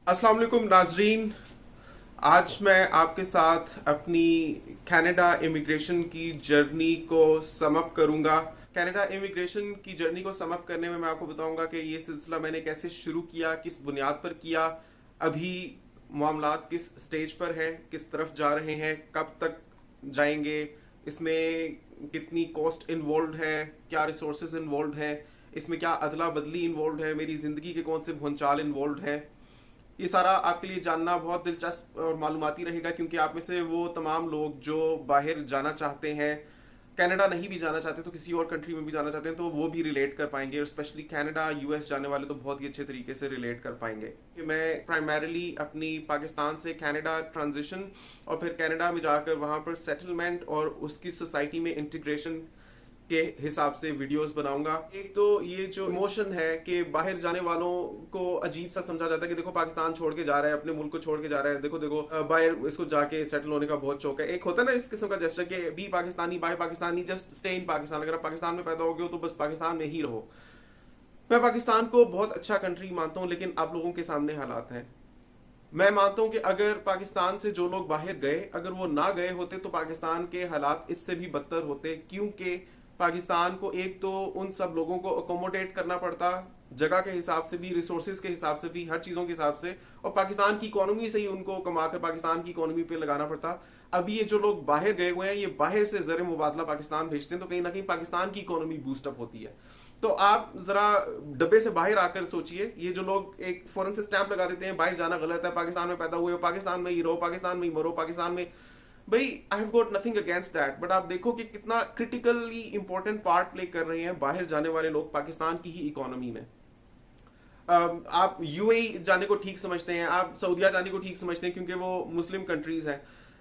अस्सलाम वालेकुम नाजरीन। आज मैं आपके साथ अपनी कनाडा इमिग्रेशन की जर्नी को समअप करूंगा। कनाडा इमिग्रेशन की जर्नी को समअप करने में मैं आपको बताऊंगा कि ये सिलसिला मैंने कैसे शुरू किया, किस बुनियाद पर किया, अभी मामलात किस स्टेज पर है, किस तरफ जा रहे हैं, कब तक जाएंगे, इसमें कितनी कॉस्ट इन्वॉल्व है, क्या रिसोर्सेज इन्वॉल्व है, इसमें क्या अदला बदली इन्वॉल्व है, मेरी ज़िंदगी के कौन से भूंचाल इन्वॉल्व है। ये सारा आपके लिए जानना बहुत दिलचस्प और मालूमाती रहेगा, क्योंकि आप में से वो तमाम लोग जो बाहर जाना चाहते हैं, कनाडा नहीं भी जाना चाहते तो किसी और कंट्री में भी जाना चाहते हैं, तो वो भी रिलेट कर पाएंगे। और स्पेशली कनाडा यूएस जाने वाले तो बहुत ही अच्छे तरीके से रिलेट कर पाएंगे। मैं प्राइमरीली अपनी पाकिस्तान से कनाडा ट्रांजिशन और फिर कनाडा में जाकर वहाँ पर सेटलमेंट और उसकी सोसाइटी में इंटीग्रेशन के हिसाब से वीडियोस बनाऊंगा। एक तो ये जो इमोशन है कि बाहर जाने वालों को अजीब सा समझा जाता है कि देखो पाकिस्तान छोड़ के जा रहा है, अपने मुल्क को छोड़ के जा रहा है, देखो देखो बाहर इसको जाके सेटल होने का बहुत शौक है। एक होता है ना इस किस्म का जेस्चर कि be Pakistani buy Pakistani, just stay in Pakistan. अगर आप पाकिस्तान में पैदा हो गए हो तो बस पाकिस्तान में ही रहो। मैं पाकिस्तान को बहुत अच्छा कंट्री मानता हूँ, लेकिन आप लोगों के सामने हालात हैं। मैं मानता हूं कि अगर पाकिस्तान से जो लोग बाहर गए, अगर वो ना गए होते तो पाकिस्तान के हालात इससे भी बदतर होते, क्योंकि पाकिस्तान को एक तो उन सब लोगों को अकोमोडेट करना पड़ता, जगह के हिसाब से भी, रिसोर्सेज के हिसाब से भी, हर चीज़ों के हिसाब से, और पाकिस्तान की इकोनॉमी से ही उनको कमाकर पाकिस्तान की इकोनॉमी पे लगाना पड़ता। अभी ये जो लोग बाहर गए हुए हैं, ये बाहर से ज़र मुबादला पाकिस्तान भेजते हैं, तो कहीं ना कहीं पाकिस्तान की इकोनॉमी बूस्टअप होती है। तो आप जरा डब्बे से बाहर आकर सोचिए, ये जो लोग एक फौरन से स्टैंप लगा देते हैं बाहर जाना गलत है, पाकिस्तान में पैदा हुए हो, पाकिस्तान में ही रहो, पाकिस्तान में ही मरो, पाकिस्तान में, भाई I have got nothing against that, but आप देखो कि कितना क्रिटिकली इंपॉर्टेंट पार्ट प्ले कर रहे हैं बाहर जाने वाले लोग पाकिस्तान की ही इकोनॉमी में। आप यूएई जाने को ठीक समझते हैं, आप सऊदिया जाने को ठीक समझते हैं क्योंकि वो मुस्लिम कंट्रीज हैं,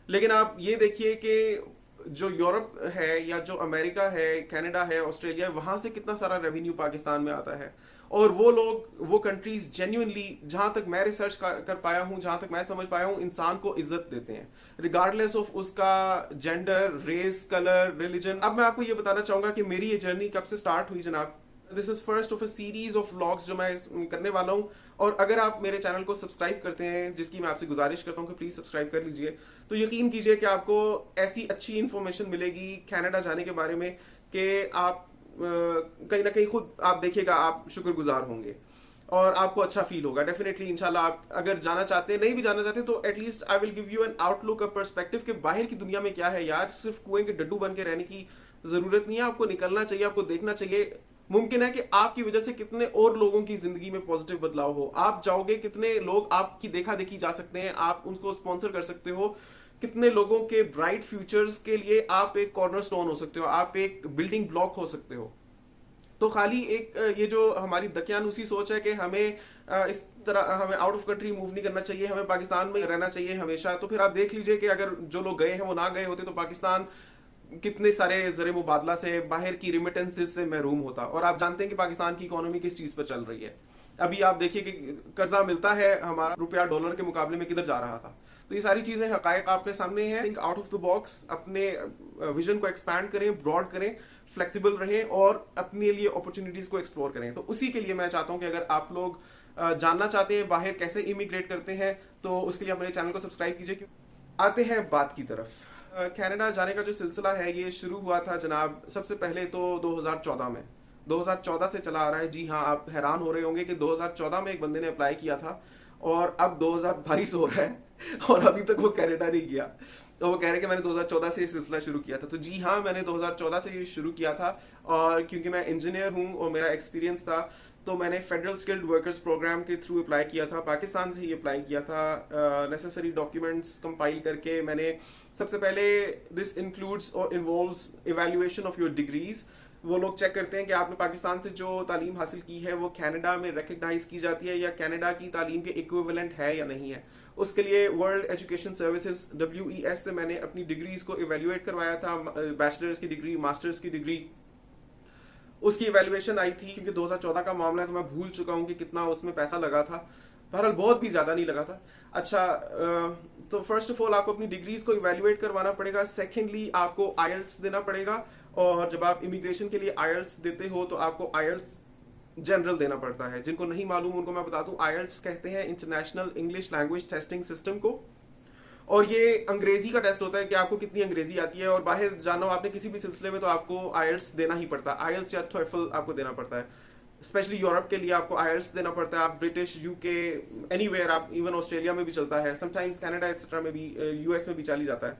लेकिन आप ये देखिए कि जो यूरोप है या जो अमेरिका है, कनाडा है, ऑस्ट्रेलिया है, वहां से कितना सारा रेवेन्यू पाकिस्तान में आता है। और वो लोग, वो कंट्रीज जेन्युइनली, जहां तक मैं रिसर्च कर पाया हूं, जहां तक मैं समझ पाया हूं, इंसान को इज्जत देते हैं रिगार्डलेस ऑफ उसका जेंडर, रेस, कलर, रिलीजन। अब मैं आपको ये बताना चाहूंगा कि मेरी ये जर्नी कब से स्टार्ट हुई जनाब। This is first of a series of vlogs जो मैं करने वाला हूँ। और अगर आप मेरे चैनल को सब्सक्राइब करते हैं, जिसकी मैं आपसे गुजारिश करता हूँ कि प्लीज सब्सक्राइब कर लीजिए, तो यकीन कीजिए कि आपको ऐसी अच्छी इंफॉर्मेशन मिलेगी कनाडा जाने के बारे में कि आप कहीं ना कहीं खुद आप देखिएगा, आप शुक्रगुजार होंगे और आपको अच्छा फील होगा डेफिनेटली। इंशाल्लाह आप अगर जाना चाहते हैं, नहीं भी जाना चाहते, तो at least I will give you N outlook, a perspective कि बाहर की दुनिया में क्या है यार। सिर्फ कुएं के डड्डू बन के रहने की जरूरत नहीं है, आपको निकलना चाहिए, आपको देखना चाहिए। मुमकिन है कि आपकी वजह से कितने और लोगों की जिंदगी में पॉजिटिव बदलाव हो। आप जाओगे, कितने लोग आपकी देखा देखी जा सकते हैं, आप उनको स्पॉन्सर कर सकते हो, कितने लोगों के ब्राइट फ्यूचर्स के लिए आप एक कॉर्नर स्टोन हो सकते हो, आप एक बिल्डिंग ब्लॉक हो सकते हो। तो खाली एक ये जो हमारी दकियानूसी सोच है कि हमें इस तरह हमें आउट ऑफ कंट्री मूव नहीं करना चाहिए, हमें पाकिस्तान में रहना चाहिए हमेशा, तो फिर आप देख लीजिए कि अगर जो लोग गए हैं वो ना गए होते तो पाकिस्तान कितने सारे ज़र मुबादला से, बाहर की रिमिटेंसेस से महरूम होता। और आप जानते हैं कि पाकिस्तान की इकोनॉमी किस चीज़ पर चल रही है। अभी आप देखिए कि कर्जा मिलता है, हमारा रुपया डॉलर के मुकाबले में किधर जा रहा था। तो ये सारी चीज़ें हकायक आपके सामने हैं। Think out of the box, अपने विजन को एक्सपैंड करें, ब्रॉड करें, फ्लेक्सिबल रहें और अपने लिए अपॉर्चुनिटीज़ को एक्सप्लोर करें। तो उसी के लिए मैं चाहता हूँ कि अगर आप लोग जानना चाहते हैं बाहर कैसे इमिग्रेट करते हैं, तो उसके लिए आप मेरे चैनल को सब्सक्राइब कीजिए। आते हैं बात की तरफ। कनाडा जाने का जो सिलसिला है ये शुरू हुआ था जनाब, सबसे पहले तो 2014 में, 2014 से चला आ रहा है। जी हाँ, आप हैरान हो रहे होंगे कि 2014 में एक बंदे ने अप्लाई किया था और अब 2022 हो रहा है और अभी तक वो कनाडा नहीं गया। तो वो कह रहे हैं कि मैंने 2014 से ये सिलसिला शुरू किया था। तो जी हाँ, मैंने 2014 से ये शुरू किया था, और क्योंकि मैं इंजीनियर हूँ और मेरा एक्सपीरियंस था, तो मैंने फेडरल स्किल्ड वर्कर्स प्रोग्राम के थ्रू अप्लाई किया था, पाकिस्तान से ही अप्लाई किया था। नेसेसरी डॉक्यूमेंट्स कंपाइल करके मैंने सबसे पहले, दिस इंक्लूड्स और involves evaluation of your degrees. वो लोग चेक करते हैं कि आपने पाकिस्तान से जो तालीम हासिल की है वो कनाडा में रिकग्नाइज की जाती है या कनाडा की तालीम के इक्विवेलेंट है या नहीं है। उसके लिए वर्ल्ड एजुकेशन सर्विसेज WES से मैंने अपनी डिग्रीज को इवेल्युएट करवाया था, बैचलर्स की डिग्री, मास्टर्स की डिग्री। उसकी इवेल्युएशन आई थी, क्योंकि 2014 का मामला है तो मैं भूल चुका हूँ कि कितना उसमें पैसा लगा था, बहरहाल बहुत भी ज़्यादा नहीं लगा था। अच्छा, तो फर्स्ट ऑफ ऑल आपको अपनी डिग्रीज को इवेल्युएट करवाना पड़ेगा। सेकेंडली आपको आईएल्ट्स देना पड़ेगा, और जब आप इमिग्रेशन के लिए आईएल्ट्स देते हो तो आपको आईएल्ट्स जनरल देना पड़ता है। जिनको नहीं मालूम उनको मैं बता दूं, आईएलटीएस कहते हैं international English language testing system को। और ये अंग्रेजी का टेस्ट होता है कि आपको कितनी अंग्रेजी आती है, और बाहर जाना हो आपने किसी भी सिलसिले में तो आपको आईएलटीएस देना ही पड़ता है। आईएलटीएस या टोएफल आपको देना पड़ता है। स्पेशली यूरोप के लिए आपको आईएलटीएस देना पड़ता है। आप ब्रिटिश, यूके, एनीवेयर, आप इवन ऑस्ट्रेलिया में भी चलता है, समटाइम्स कनाडा एक्सेट्रा में भी, यूएस में भी चली जाता है।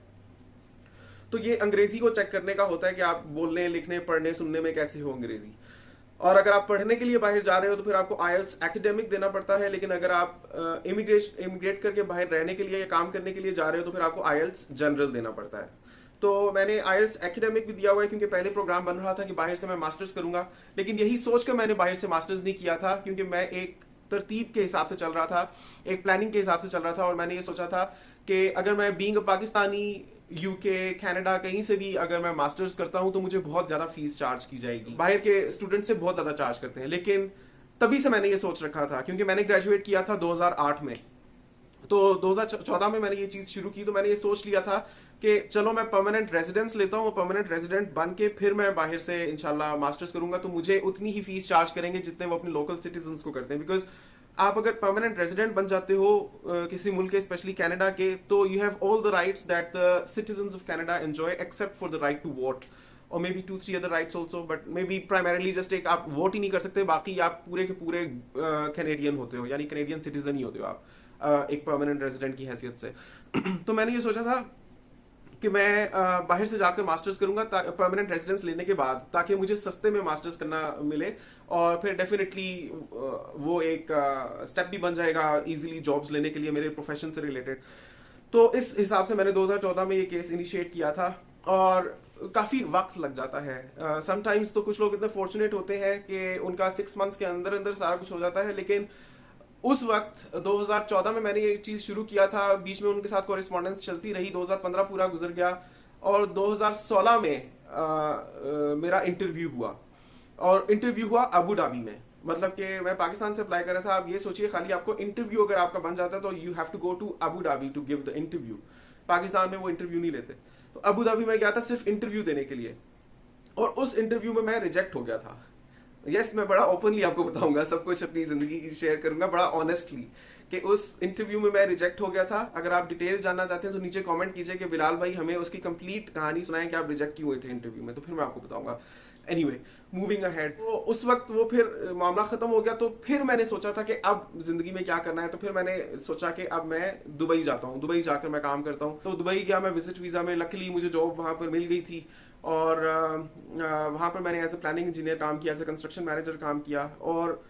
तो ये अंग्रेजी को चेक करने का होता है कि आप बोलने, लिखने, पढ़ने, सुनने में कैसे हो अंग्रेजी। और अगर आप पढ़ने के लिए बाहर जा रहे हो तो फिर आपको आईएलटीएस एकेडमिक देना पड़ता है। लेकिन अगर आप इमिग्रेट करके बाहर रहने के लिए या काम करने के लिए जा रहे हो तो फिर आपको आईएलटीएस जनरल देना पड़ता है। तो मैंने आईएलटीएस एकेडमिक भी दिया हुआ है, क्योंकि पहले प्रोग्राम बन रहा था कि बाहर से मैं मास्टर्स करूंगा। लेकिन यही सोच कर मैंने बाहर से मास्टर्स नहीं किया था, क्योंकि मैं एक तरतीब के हिसाब से चल रहा था, एक प्लानिंग के हिसाब से चल रहा था। और मैंने ये सोचा था कि अगर मैं बीइंग पाकिस्तानी यूके, कनाडा, कहीं से भी अगर मैं मास्टर्स करता हूं तो मुझे बहुत ज्यादा फीस चार्ज की जाएगी। बाहर के स्टूडेंट से बहुत ज्यादा चार्ज करते हैं। लेकिन तभी से मैंने ये सोच रखा था, क्योंकि मैंने ग्रेजुएट किया था 2008 में। तो 2014 में मैंने ये चीज शुरू की। तो मैंने ये सोच लिया था कि चलो मैं परमानेंट रेजिडेंस लेता हूँ, परमानेंट रेजिडेंट बन के फिर मैं बाहर से इंशाल्लाह मास्टर्स करूंगा। तो मुझे उतनी ही फीस चार्ज करेंगे जितने वो अपने लोकल सिटीजन को करते हैं। बिकॉज आप अगर परमानेंट रेजिडेंट बन जाते हो किसी मुल्क के, स्पेशली कनाडा के, तो you have all the rights that the citizens of Canada enjoy except for the right to vote, और maybe 2-3 other rights also, but maybe primarily just एक आप वोट ही नहीं कर सकते, बाकी आप पूरे के पूरे कैनेडियन होते हो, यानी कैनेडियन सिटीजन ही होते हो आप एक परमानेंट रेजिडेंट की हैसियत से। तो मैंने ये सोचा था कि मैं बाहर से जाकर मास्टर्स करूंगा परमानेंट रेजिडेंस लेने के बाद, ताकि मुझे सस्ते में मास्टर्स करना मिले, और फिर डेफिनेटली वो एक स्टेप भी बन जाएगा इजीली जॉब्स लेने के लिए मेरे प्रोफेशन से रिलेटेड। तो इस हिसाब से मैंने 2014 में ये केस इनिशिएट किया था। और काफ़ी वक्त लग जाता है समटाइम्स। तो कुछ लोग इतने फॉर्चुनेट होते हैं कि उनका 6 मंथ्स के अंदर अंदर सारा कुछ हो जाता है। लेकिन उस वक्त 2014 में मैंने ये चीज शुरू किया था, बीच में उनके साथ कॉरेस्पॉन्डेंस चलती रही, 2015 पूरा गुजर गया, और 2016 में मेरा इंटरव्यू हुआ। और इंटरव्यू हुआ अबू धाबी में। मतलब कि मैं पाकिस्तान से अप्लाई कर रहा था। आप ये सोचिए, खाली आपको इंटरव्यू अगर आपका बन जाता है तो you have to go to Abu Dhabi to give the interview. Pakistan में वो इंटरव्यू नहीं लेते। तो अबू धाबी में गया था सिर्फ इंटरव्यू देने के लिए, और उस इंटरव्यू में मैं रिजेक्ट हो गया था। यस, मैं बड़ा ओपनली आपको बताऊंगा, सब कुछ अपनी जिंदगी की शेयर करूंगा बड़ा ऑनेस्टली, कि उस इंटरव्यू में मैं रिजेक्ट हो गया था। अगर आप डिटेल जानना चाहते हैं तो नीचे कमेंट कीजिए कि बिलाल भाई हमें उसकी कंप्लीट कहानी सुनाएं कि आप रिजेक्ट क्यों हुए थे इंटरव्यू में, तो फिर मैं आपको बताऊंगा। एनीवे, मूविंग अहेड, तो उस वक्त वो फिर मामला खत्म हो गया। तो फिर मैंने सोचा था कि अब जिंदगी में क्या करना है। तो फिर मैंने सोचा कि अब मैं दुबई जाता हूँ, दुबई जाकर मैं काम करता हूँ। तो दुबई गया मैं विजिट वीजा में। लकीली मुझे जॉब वहां पर मिल गई थी, और वहाँ पर मैंने एज ए प्लानिंग इंजीनियर काम किया, एज ए कंस्ट्रक्शन मैनेजर काम किया। और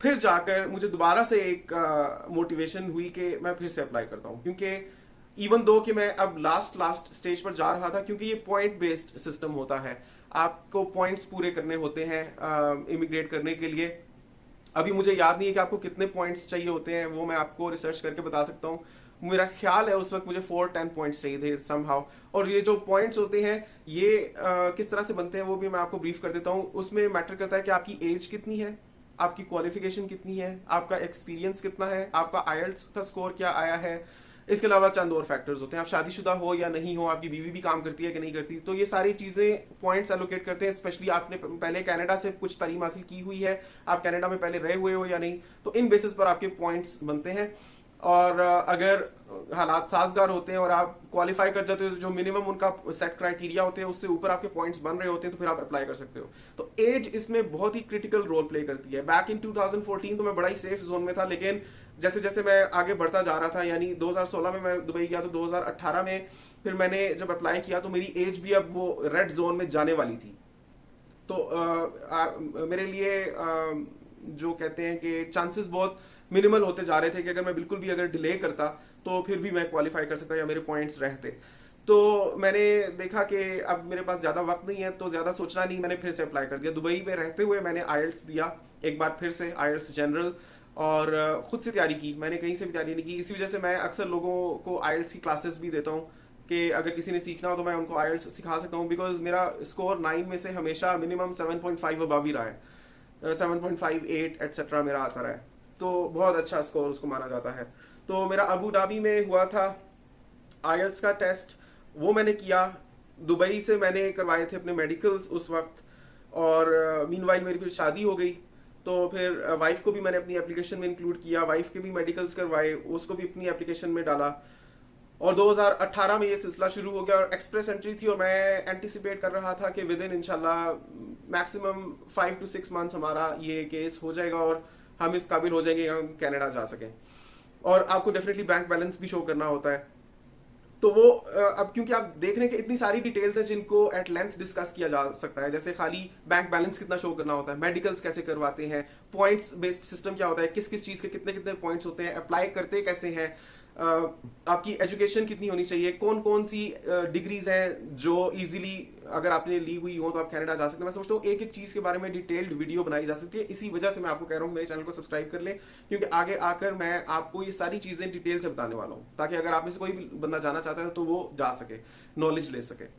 फिर जाकर मुझे दोबारा से एक मोटिवेशन हुई कि मैं फिर से अप्लाई करता हूँ, क्योंकि इवन दो कि मैं अब लास्ट स्टेज पर जा रहा था, क्योंकि ये पॉइंट बेस्ड सिस्टम होता है, आपको पॉइंट्स पूरे करने होते हैं इमिग्रेट करने के लिए। अभी मुझे याद नहीं है कि आपको कितने पॉइंट्स चाहिए होते हैं, वो मैं आपको रिसर्च करके बता सकता हूँ। मेरा ख्याल है उस वक्त मुझे 4-10 पॉइंट्स चाहिए थे समहाउ। और ये जो पॉइंट्स होते हैं ये किस तरह से बनते हैं वो भी मैं आपको ब्रीफ कर देता हूँ। उसमें मैटर करता है कि आपकी एज कितनी है, आपकी क्वालिफिकेशन कितनी है, आपका एक्सपीरियंस कितना है, आपका आईएलटीएस का स्कोर क्या आया है। इसके अलावा चंद और फैक्टर्स होते हैं, आप शादीशुदा हो या नहीं हो, आपकी बीवी भी काम करती है कि नहीं करती। तो ये सारी चीज़ें पॉइंट्स एलोकेट करते हैं। स्पेशली आपने पहले कनाडा से कुछ तालीम हासिल की हुई है, आप कनाडा में पहले रहे हुए हो या नहीं, तो इन बेसिस पर आपके पॉइंट्स बनते हैं। और अगर हालात साजगार होते हैं और आप क्वालिफाई कर जाते हो तो जो मिनिमम उनका सेट क्राइटेरिया होते हैं उससे ऊपर आपके पॉइंट्स बन रहे होते हैं, तो फिर आप अप्लाई कर सकते हो। तो एज इसमें बहुत ही क्रिटिकल रोल प्ले करती है। बैक इन 2014 तो मैं बड़ा ही सेफ जोन में था, लेकिन जैसे जैसे मैं आगे बढ़ता जा रहा था, यानी 2016 में मैं दुबई गया तो 2018 में फिर मैंने जब अप्लाई किया तो मेरी एज भी अब वो रेड जोन में जाने वाली थी। तो मेरे लिए जो कहते हैं कि चांसेस बहुत मिनिमल होते जा रहे थे कि अगर मैं बिल्कुल भी अगर डिले करता तो फिर भी मैं क्वालिफाई कर सकता या मेरे पॉइंट्स रहते। तो मैंने देखा कि अब मेरे पास ज़्यादा वक्त नहीं है, तो ज़्यादा सोचना नहीं, मैंने फिर से अप्लाई कर दिया। दुबई में रहते हुए मैंने आईएलटीएस दिया एक बार फिर से, आईएलटीएस जनरल, और खुद से तैयारी की, मैंने कहीं से भी तैयारी नहीं की। इसी वजह से मैं अक्सर लोगों को आईएलटीएस की क्लासेस भी देता हूँ कि अगर किसी ने सीखना हो तो मैं उनको आईएलटीएस सिखा सकता हूँ। बिकॉज मेरा स्कोर 9 में से हमेशा मिनिमम 7.5 अबव ही रहा है, 7.58 एटसेट्रा मेरा आता रहा है, तो बहुत अच्छा स्कोर उसको माना जाता है। तो मेरा अबू धाबी में हुआ था आईएलटीएस का टेस्ट, वो मैंने किया। दुबई से मैंने करवाए थे अपने मेडिकल्स उस वक्त, और मीनवाइल मेरी फिर शादी हो गई। तो फिर वाइफ को भी मैंने अपनी एप्लीकेशन में इंक्लूड किया, वाइफ के भी मेडिकल्स करवाए, उसको भी अपनी एप्लीकेशन में डाला। और 2018 में ये सिलसिला शुरू हो गया और एक्सप्रेस एंट्री थी, और मैं एंटिसिपेट कर रहा था कि विद इन इंशाल्लाह मैक्सिमम 5 to 6 मंथ्स हमारा ये केस हो जाएगा और हम इस काबिल हो जाएंगे कि हम कनाडा जा सकें। और आपको डेफिनेटली बैंक बैलेंस भी शो करना होता है। तो वो अब क्योंकि आप देख रहे हैं कि इतनी सारी डिटेल्स हैं जिनको एट लेंथ डिस्कस किया जा सकता है, जैसे खाली बैंक बैलेंस कितना शो करना होता है, मेडिकल्स कैसे करवाते हैं, पॉइंट्स बेस्ड सिस्टम क्या होता है, किस किस चीज़ के कितने कितने पॉइंट्स होते हैं, अप्लाई करते कैसे हैं, आपकी एजुकेशन कितनी होनी चाहिए, कौन कौन सी डिग्रीज हैं जो इजीली अगर आपने ली हुई हो तो आप कनाडा जा सकते हैं। मैं समझता हूँ एक एक चीज़ के बारे में डिटेल्ड वीडियो बनाई जा सकती है। इसी वजह से मैं आपको कह रहा हूँ मेरे चैनल को सब्सक्राइब कर लें, क्योंकि आगे आकर मैं आपको ये सारी चीज़ें डिटेल से बताने वाला हूँ, ताकि अगर आप में से कोई भी बंदा जाना चाहता है तो वो जा सके, नॉलेज ले सके।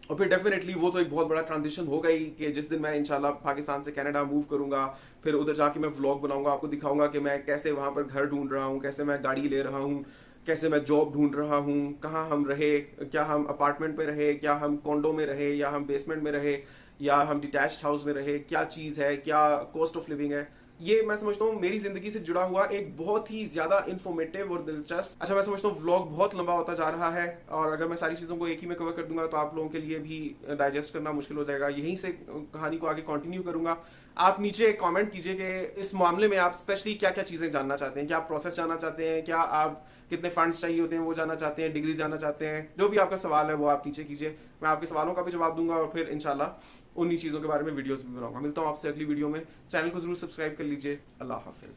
और फिर डेफिनेटली वो तो एक बहुत बड़ा ट्रांजिशन होगा ही कि जिस दिन मैं इंशाल्लाह पाकिस्तान से कनाडा मूव करूंगा, फिर उधर जाके मैं व्लॉग बनाऊंगा, आपको दिखाऊंगा कि मैं कैसे वहां पर घर ढूंढ रहा हूँ, कैसे मैं गाड़ी ले रहा हूँ, कैसे मैं जॉब ढूंढ रहा हूँ, कहाँ हम रहे, क्या हम अपार्टमेंट में रहे, क्या हम कॉन्डो में रहे, या हम बेसमेंट में रहे, या हम डिटैच्ड हाउस में रहे, क्या चीज़ है, क्या कॉस्ट ऑफ लिविंग है। ये मैं समझता हूँ मेरी जिंदगी से जुड़ा हुआ एक बहुत ही ज्यादा इन्फॉर्मेटिव और दिलचस्प, अच्छा मैं समझता हूँ व्लॉग बहुत लंबा होता जा रहा है, और अगर मैं सारी चीज़ों को एक ही में कवर कर दूंगा तो आप लोगों के लिए भी डाइजेस्ट करना मुश्किल हो जाएगा। यहीं से कहानी को आगे कंटिन्यू करूंगा। आप नीचे कमेंट कीजिए कि इस मामले में आप स्पेशली क्या क्या चीज़ें जानना चाहते हैं, क्या आप प्रोसेस जानना चाहते हैं, क्या आप कितने फंड्स चाहिए होते हैं वो जानना चाहते हैं, डिग्री जानना चाहते हैं, जो भी आपका सवाल है वो आप नीचे कीजिए, मैं आपके सवालों का भी जवाब दूंगा और फिर इंशाल्लाह उन्हीं चीज़ों के बारे में वीडियोस भी बनाऊंगा। मिलता हूँ आपसे अगली वीडियो में, चैनल को जरूर सब्सक्राइब कर लीजिए। अल्लाह हाफिज।